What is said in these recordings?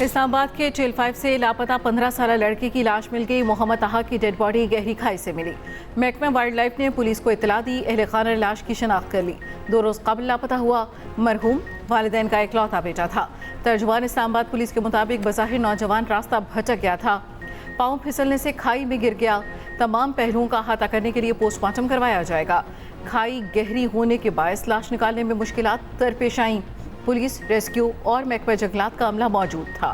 इस्लामाबाद के चेल 5 से लापता 15 साल लड़के की लाश मिल गई। मोहम्मद ताहा की डेड बॉडी गहरी खाई से मिली। महकमा वाइल्ड लाइफ ने पुलिस को इत्तला दी। अहले खाना ने लाश की शनाख्त कर ली। 2 रोज़ कबल लापता हुआ मरहूम वालिदैन का इकलौता बेटा था। तर्जुमान इस्लामाबाद पुलिस के मुताबिक बज़ाहिर नौजवान रास्ता भटक गया था, पाँव फिसलने से खाई में गिर गया। तमाम पहलुओं का अहाता करने के लिए पोस्टमार्टम करवाया जाएगा। खाई गहरी होने के बायस लाश निकालने में मुश्किलात दरपेश आईं। पुलिस, रेस्क्यू और महकमा जंगलात का अमला मौजूद था।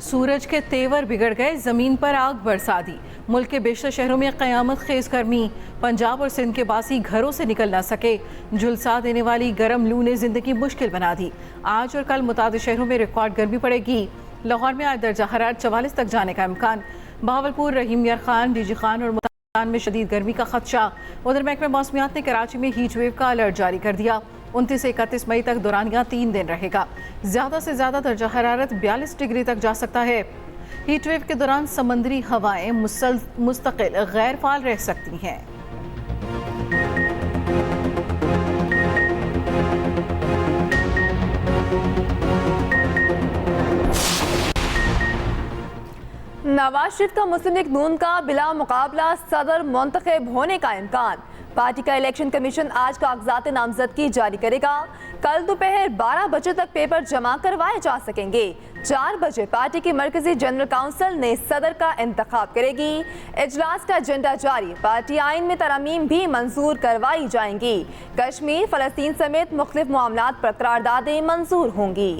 सूरज के तेवर बिगड़ गए, जमीन पर आग बरसा दी। मुल्क के बेशतर शहरों में क़यामत खेज गर्मी। पंजाब और सिंध के बासी घरों से निकल न सके। झुलसा देने वाली गर्म लू ने जिंदगी मुश्किल बना दी। आज और कल मुतादिद शहरों में रिकॉर्ड गर्मी पड़ेगी। लाहौर में आज दर्जा हरारत 44 तक जाने का इम्कान। बहावलपुर, रहीम यार खान, डीजी खान और मुल्तान में शदीद गर्मी का खदशा। उधर महकमा मौसमियात ने कराची में हीट वेव का अलर्ट जारी कर दिया। 29 से 31 मई तक दौरानिया 3 दिन रहेगा। ज़्यादा से ज़्यादा दर्जा हरारत 42 डिग्री तक जा सकता है। हीट वेव के दौरान समंदरी हवाएं मुस्तकिल गैर फाल रह सकती हैं। नवाज शरीफ का मुस्लिम लीग नून का बिला मुकाबला सदर मुंतखब होने का इम्कान। पार्टी का इलेक्शन कमीशन आज कागजात नामजदगी जारी करेगा। कल दोपहर 12 बजे तक पेपर जमा करवाए जा सकेंगे। 4 बजे पार्टी की मरकजी जनरल काउंसिल ने सदर का इंतखाब करेगी। इजलास का एजेंडा जारी। पार्टी आइन में तरमीम भी मंजूर करवाई जाएंगी। कश्मीर, फलस्तीन समेत मुख्तलिफ मामलात पर करारदादें मंजूर होंगी।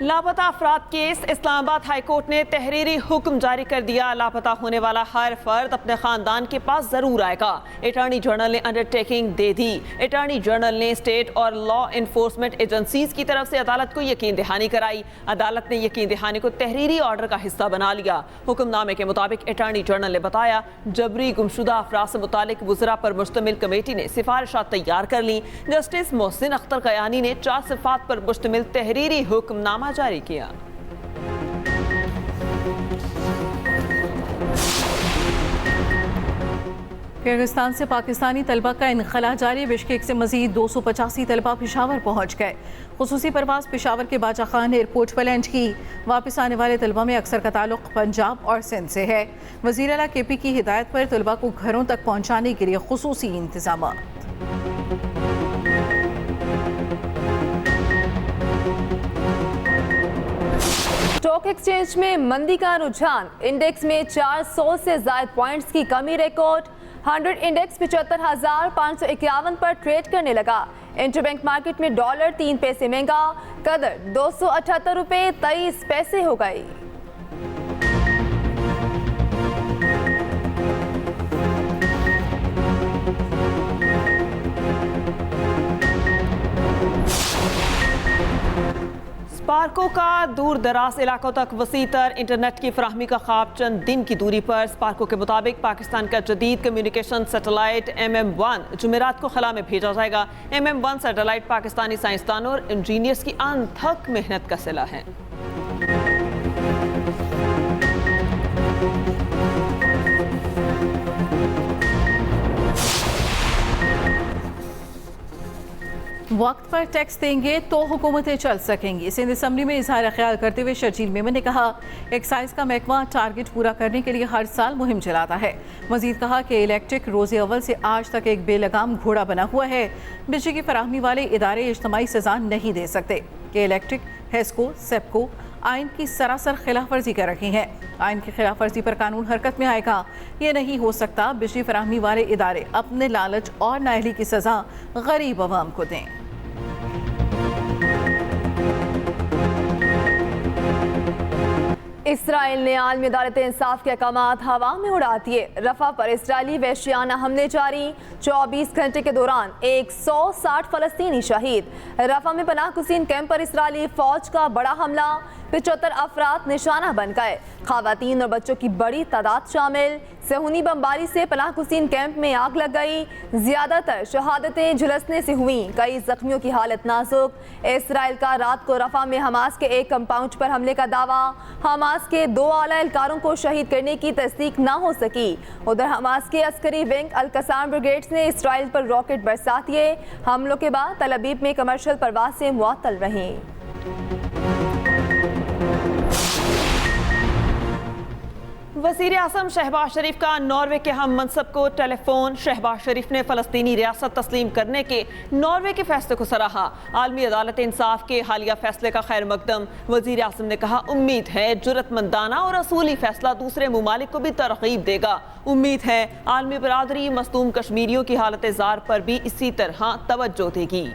लापता अफराद केस। इस्लामाबाद हाई कोर्ट ने तहरीरी हुक्म जारी कर दिया। लापता होने वाला हर फर्द अपने खानदान के पास जरूर आएगा। अटॉर्नी जनरल ने अंडरटेकिंग दे दी। अटॉर्नी जनरल ने स्टेट और लॉ इन्फोर्समेंट एजेंसीज की तरफ से अदालत को यकीन दहानी कराई। अदालत ने यकीन दहानी को तहरीरी ऑर्डर का हिस्सा बना लिया। हुक्मनामे के मुताबिक अटॉर्नी जनरल ने बताया, जबरी गुमशुदा अफराद से मुतालिक वज़रा पर मुश्तमिल कमेटी ने सिफारिशात तैयार कर ली। जस्टिस मोहसिन अख्तर कयानी ने 4 सिफात पर मुश्तमिल तहरीरी हुक्मनामा जारी किया। किर्गिस्तान से पाकिस्तानी तलबा का इनखला जारी। बिश्केक से मजीद 285 तलबा पेशावर पहुंच गए। खुसूसी परवाज पेशावर के बाजा खान एयरपोर्ट पर लैंड की। वापस आने वाले तलबा में अक्सर का ताल्लुक पंजाब और सिंध से है। वज़ीर आला केपी की हिदायत पर तलबा को घरों तक पहुंचाने के लिए खुसूसी इंतजाम। स्टॉक एक्सचेंज में मंदी का रुझान। इंडेक्स में 400 से ज्यादा पॉइंट्स की कमी रिकॉर्ड। 100 इंडेक्स 75,551 पर ट्रेड करने लगा। इंटरबैंक मार्केट में डॉलर 3 पैसे महंगा, कदर 278 रुपये 23 पैसे हो गई। स्पार्को का दूर दराज इलाकों तक वसीतर इंटरनेट की फराहमी का ख्वाब चंद दिन की दूरी पर। स्पार्को के मुताबिक पाकिस्तान का जदीद कम्युनिकेशन सैटेलाइट MM1 जुमेरात को खला में भेजा जाएगा। MM1 सैटेलाइट पाकिस्तानी साइंसदानों और इंजीनियर्स की अनथक मेहनत का सिला है। वक्त पर टैक्स देंगे तो हुकूमतें चल सकेंगी। सिंध असम्बली में इजहार ख्याल करते हुए शर्जील मेमन ने कहा, एक्साइज का महकमा टारगेट पूरा करने के लिए हर साल मुहिम चलाता है। मजीद कहा कि इलेक्ट्रिक रोज़े अव्वल से आज तक एक बेलगाम घोड़ा बना हुआ है। बिजली की फराहमी वाले इदारे इज्तमाई सजा नहीं दे सकते कि इलेक्ट्रिक, हेस्को, सेप्को आइन की सरासर खिलाफ वर्जी कर रही हैं। आइन की खिलाफ वर्जी पर कानून हरकत में आएगा। ये नहीं हो सकता बिजली फराहमी वाले इदारे अपने लालच और नाअहली की सजा गरीब अवाम को दें। इसराइल ने आलमी अदालत इंसाफ के अहकामात हवा में उड़ा दिए। रफा पर इसराइली वहशियाना हमले जारी। 24 घंटे के दौरान 160 फलस्तीनी शहीद। रफा में पनाह गुज़ीन कैंप पर इसराइली फौज का बड़ा हमला। 75 अफराद निशाना बन गए। खवातीन और बच्चों की बड़ी तादाद शामिल। सेहूनी बमबारी से पनाह गुज़ीन कैंप में आग लग गई। ज्यादातर शहादतें झुलसने से हुई, कई जख्मियों की हालत नाजुक। इसराइल का रात को रफा में हमास के एक कंपाउंड पर हमले का दावा। हमास के 2 आला एहलकारों को शहीद करने की तस्दीक ना हो सकी। उधर हमास के अस्करी विंग अल कसाम ब्रिगेड्स ने इसराइल पर रॉकेट बरसा दिए। हमलों के बाद तल अबीब में कमर्शियल परवाज से मुअत्तल रहीं। वज़ीर आज़म शहबाज शरीफ का नॉर्वे के हम मनसब को टेलीफोन। शहबाज शरीफ ने फ़लस्तीनी रियासत तस्लीम करने के नॉर्वे के फैसले को सराहा। आलमी अदालत इंसाफ के हालिया फैसले का खैर मकदम। वज़ीर आज़म ने कहा, उम्मीद है जुर्रतमंदाना और असूली फैसला दूसरे मुमालिक को भी तरगीब देगा। उम्मीद है आलमी बरादरी मज़लूम कश्मीरियों की हालत ज़ार पर भी इसी तरह तवज्जो देगी।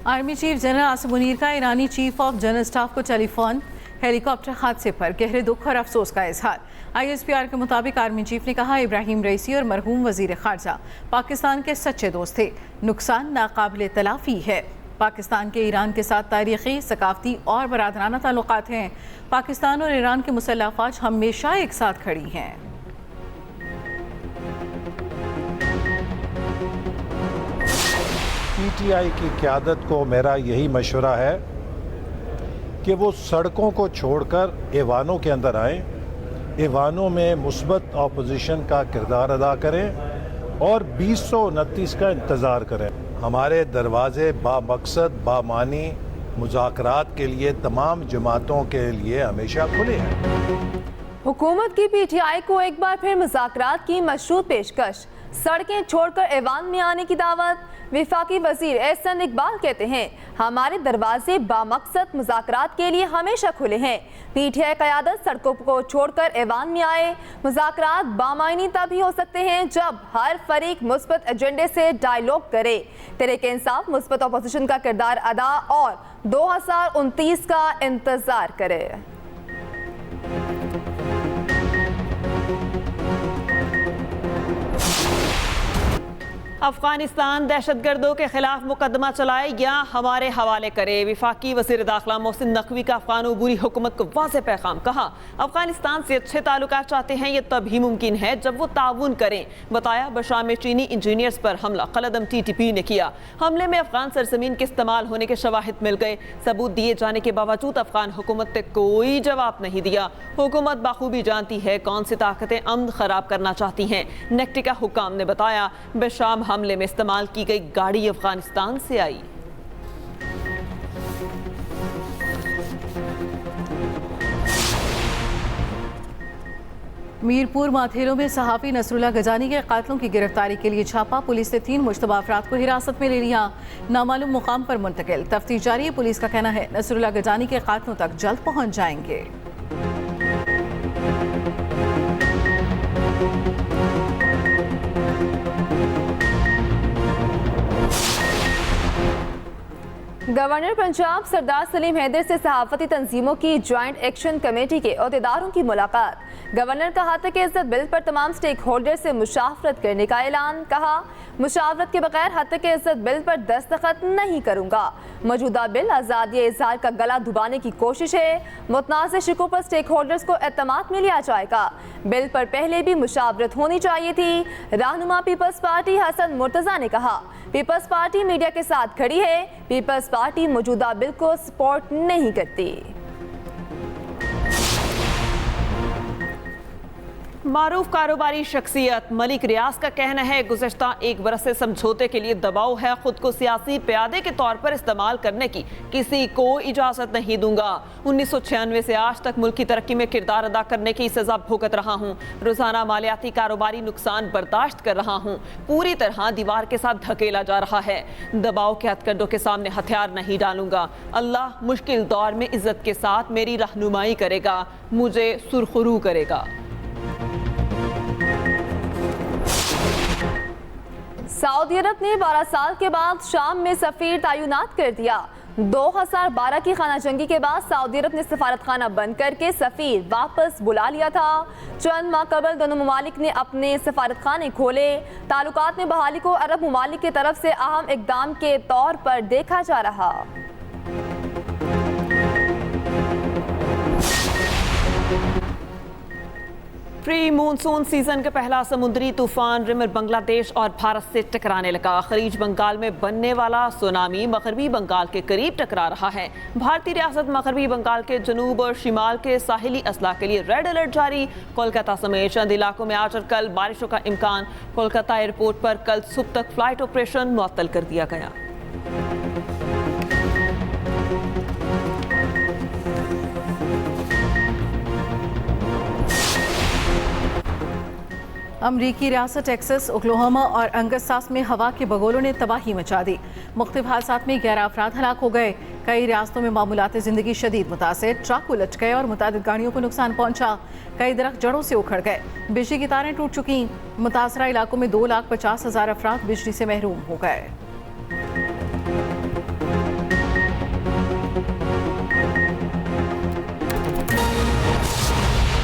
Army chief general Asim Munir का ईरानी चीफ ऑफ जनरल स्टाफ को टेलीफोन। हेलीकॉप्टर हादसे पर गहरे दुख और अफसोस का इजहार। ISPR के मुताबिक आर्मी चीफ ने कहा, इब्राहिम रईसी और मरहूम वजीर खारजा पाकिस्तान के सच्चे दोस्त थे। नुकसान नाकाबिले तलाफी है। पाकिस्तान के ईरान के साथ तारीखी, सकाफती और बरादराना ताल्लुकात हैं। पाकिस्तान और ईरान की मुसल्लह अफ़वाज हमेशा एक साथ खड़ी हैं। PTI की क़यादत को मेरा यही मशवरा है कि वो सड़कों को छोड़कर ऐवानों के अंदर आएं, ऐवानों में मुस्बत अपोजिशन का किरदार अदा करें और 2029 का इंतज़ार करें। हमारे दरवाजे बामकसद बामानी मुज़ाकरात के लिए तमाम जमातों के लिए हमेशा खुले हैं। हुकूमत की PTI को एक बार फिर मुज़ाकरात की मशरूत पेशकश। सड़कें छोड़कर ऐवान में आने की दावत। विफाकी वजीर एहसन इकबाल कहते हैं, हमारे दरवाजे बामकसद मुज़ाकरात के लिए हमेशा खुले हैं। PTI क़यादत सड़कों को छोड़कर ऐवान में आए। मुज़ाकरात बामायनी तभी हो सकते हैं जब हर फरीक मुस्बत एजेंडे से डायलॉग करे, तहरीक इंसाफ मुस्बत अपोजिशन का किरदार अदा और 2029 का इंतज़ार करे। अफगानिस्तान दहशतगर्दों के खिलाफ मुकदमा चलाए या हमारे हवाले करे। विफाकी वज़ीर दाखिला मोहसिन नकवी का अफगान अबूरी हुकूमत को वाज़ेह पैगाम। कहा, अफगानिस्तान से अच्छे ताल्लुकात चाहते हैं, ये तभी मुमकिन है जब वो ताउन करें। बताया, बशाम में चीनी इंजीनियर्स पर हमला कलदम TTP ने किया। हमले में अफगान सरजमीन के इस्तेमाल होने के शवाहिद मिल गए। सबूत दिए जाने के बावजूद अफगान हुकूमत ने कोई जवाब नहीं दिया। हुकूमत बाखूबी जानती है कौन सी ताकतें अमन खराब करना चाहती हैं। नेक्टिका हुकाम ने बताया, बशाम हमले में इस्तेमाल की गई गाड़ी अफगानिस्तान से आई। मीरपुर माथेरों में सहाफ़ी नसरुल्लाह गजानी के कातलों की गिरफ्तारी के लिए छापा। पुलिस ने 3 मुश्तबा अफराद को हिरासत में ले लिया, नामालूम मुकाम पर मुंतकिल। तफ्तीश जारी है। पुलिस का कहना है नसरुल्लाह गजानी के कातलों तक जल्द पहुंच जाएंगे। गवर्नर पंजाब सरदार सलीम हैदर से सहाफती तंजीमों की ज्वाइंट एक्शन कमेटी के अहदेदारों की मुलाकात। गवर्नर का हत्या इज्जत बिल पर तमाम स्टेक होल्डर से मुशावरत करने का ऐलान। कहा, मुशावरत के बगैर हत्या इज्जत बिल पर दस्तखत नहीं करूंगा। मौजूदा बिल आज़ादी इजहार का गला दुबाने की कोशिश है। मुतनाज़ शिकों पर स्टेक होल्डर्स को एतमाद में लिया जाएगा। बिल पर पहले भी मुशावरत होनी चाहिए थी। रहनुमा पीपल्स पार्टी हसन मुर्तज़ा ने कहा, पीपल्स पार्टी मीडिया के साथ खड़ी है। पीपल्स पार्टी मौजूदा बिल को सपोर्ट नहीं करती। मारूफ कारोबारी शख्सियत मलिक रियाज का कहना है, गुज़श्ता 1 बरस से समझौते के लिए दबाव है। खुद को सियासी प्यादे के तौर पर इस्तेमाल करने की किसी को इजाज़त नहीं दूंगा। 1996 से आज तक मुल्क की तरक्की में किरदार अदा करने की सज़ा भुगत रहा हूँ। रोज़ाना मालियाती कारोबारी नुकसान बर्दाश्त कर रहा हूँ। पूरी तरह दीवार के साथ धकेला जा रहा है। दबाव के हथकंडों के सामने हथियार नहीं डालूंगा। अल्लाह मुश्किल दौर में इज्जत के साथ मेरी रहनुमाई करेगा, मुझे सुरखरू करेगा। सऊदी अरब ने 12 साल के बाद शाम में सफीर तैनात कर दिया। 2012 की खाना जंगी के बाद सऊदी अरब ने सफारत खाना बंद करके सफीर वापस बुला लिया था। चंद माह कबल दोनों ममालिक ने अपने सफारत खाने खोले। ताल्लुकात में बहाली को अरब ममालिक की तरफ से अहम इकदाम के तौर पर देखा जा रहा। प्री मानसून सीजन का पहला समुद्री तूफान रिमर बांग्लादेश और भारत से टकराने लगा। खलीज बंगाल में बनने वाला सुनामी मगरबी बंगाल के करीब टकरा रहा है। भारतीय रियासत मगरबी बंगाल के जनूब और शिमाल के साहिली अजला के लिए रेड अलर्ट जारी। कोलकाता समेत चंद इलाकों में आज और कल बारिशों का इम्कान। कोलकाता एयरपोर्ट पर कल सुबह तक फ्लाइट ऑपरेशन मुअत्तल कर दिया गया। अमरीकी रियासत टेक्सास, ओक्लाहोमा और अंगस्सास में हवा के बगोलों ने तबाही मचा दी। मुख्तलिफ हादसात में 11 अफराद हलाक हो गए। कई रियासतों में मामूलात ज़िंदगी शदीद मुतासिर। ट्रक उलट गए और मुतादिद गाड़ियों को नुकसान पहुंचा। कई दरख्त जड़ों से उखड़ गए। बिजली की तारें टूट चुकी। मुतासरा इलाकों में 2,50,000 अफराद बिजली से महरूम हो गए।